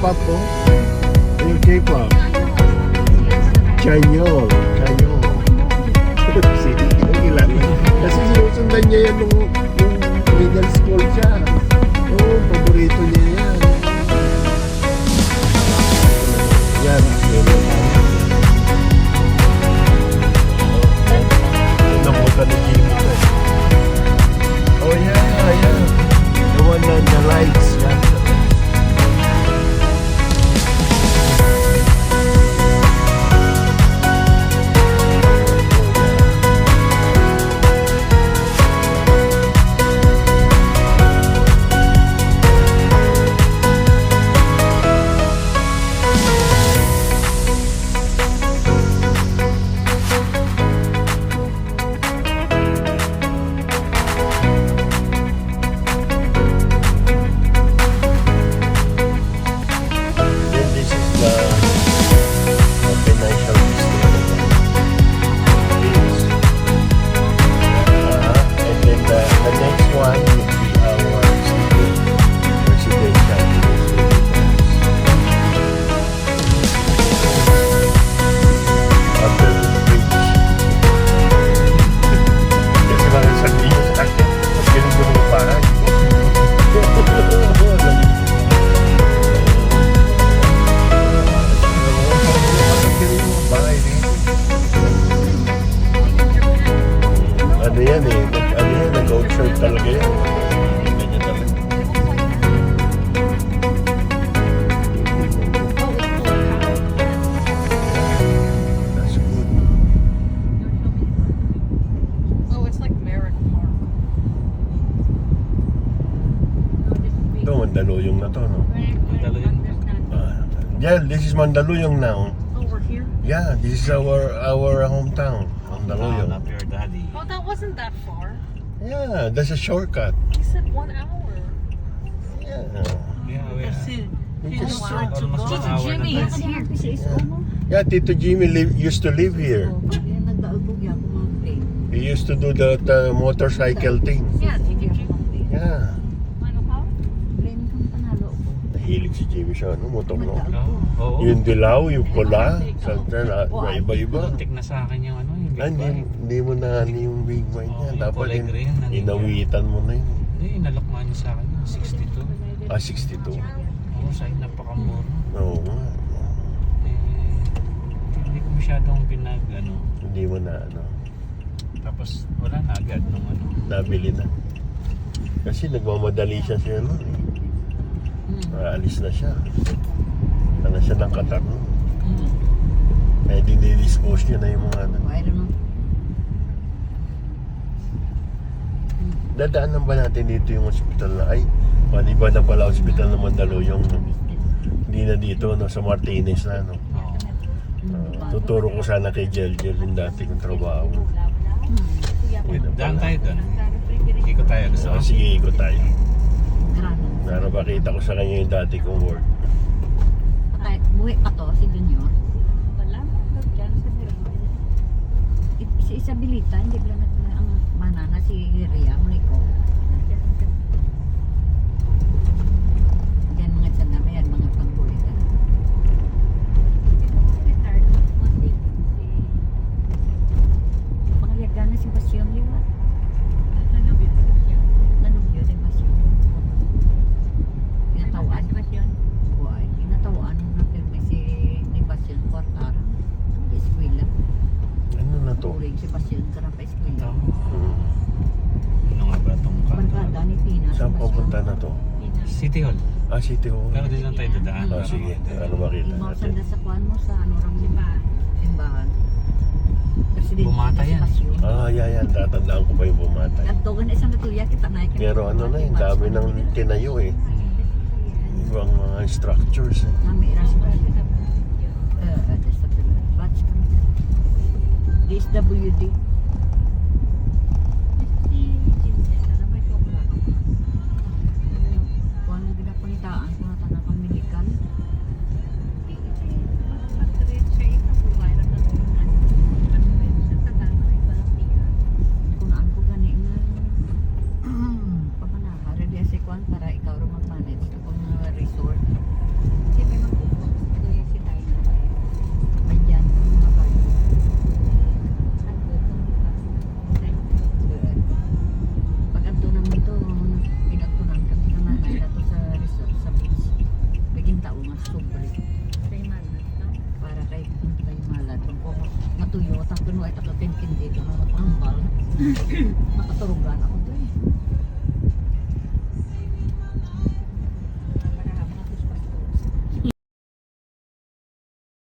K-pop po. Yung K-pop. Chanyol. Sige, ilan. Kasi sinusundan niya yan nung middle school siya. Oo, paborito niya yan. Yan. Nabutan ni Jimmy. Oh yeah. The one on the lights. Yeah. Nag-outside talaga yan. Ganyan talaga. That's good. Oh, it's like Merrick Park. Ito, Mandaluyong na to, no? Mandaluyong. Yeah, this is Mandaluyong now. Oh, we're here? Yeah, this is our hometown, Mandaluyong. Up your daddy. Oh, that wasn't that far. Yeah, that's a shortcut. He said 1 hour. Yeah. Yeah, we You just almost Tito 1 hour Jimmy na is tayo. here. Yeah, Tito Jimmy used to live here. He used to do the motorcycle thing. Yeah, Tito Jimmy. Yeah. Nahilig si Jimmy siya, no? Motor, no? Oo. Yung dilaw, yung pula, na iba-iba. Muntik na sa akin yung ano, yung big bike. Hindi mo na yung big bike niya. Yung Dapat kulay green, inawitan mo na yun. Hindi, inalokman niya sa akin yung 62. Ah, 62. Oo, sa'yo napakamura. Oo nga. Eh, hindi ko masyadong ano. Hindi mo na, ano, Tapos wala na agad nung ano. nabili na. Kasi nagmamadali siya siya, no? Alis na siya. Ano siya ng Qatar, no? Kaya din-dispose niya na yung mga ano. Dadaanan ba natin dito yung hospital na, ay, mali ba na pala hospital ng Mandaluyong, no? Hindi na dito, no? Sa Martinez na, no? Oo. Tuturo ko sana kay Jel yung dati kong trabaho. Daan tayo doon. Ikot tayo. Gusto mo? Sige, ikot tayo. Para makita ko sa kanya yung dati kong work. Buhay pa to, si Junior. Wala mo, dyan sa Biro. Si Isabelita, hindi ba na ang manana si Ria, Monico. Diyan mga tiyan namin, yan mga pangkulitan. Pangaliagan na si Basyon, di ba? Nanubyo si Basyon. Tinatawaan. Buhay. Tinatawaan na pirme si Basyon Quartara. Sa eskwela. Ano na to? Turing si Basyon karang pa eskwela. Ano nga ba itong Barkada ni Pina. Saan papunta na to? City Hall. Ah, City Hall. Pero di lang tayo dadaan. Ah, sige. Ano makita Yung mga natin? sanda sa kuan mo sa ano ram simbahan. Presidente Bumata na si yan. Basyon. Ah, yan. Tatandaan ko pa yung bumatay. Nagdogan na isang natuya kita na. Pero ano na yun, dami nang tinayo eh. Ibang mga structures eh. Nami ira si Basyon. Batch kami. DSWD. Kuan mo ginapanitaan ko na tanang American. Kunaan ko gani nga pamanahara di si kuan para ikaw ro mag-manage kung resort. Sige kuno ay takatintindi ka mga pangambal. Nakaturugan ako doon.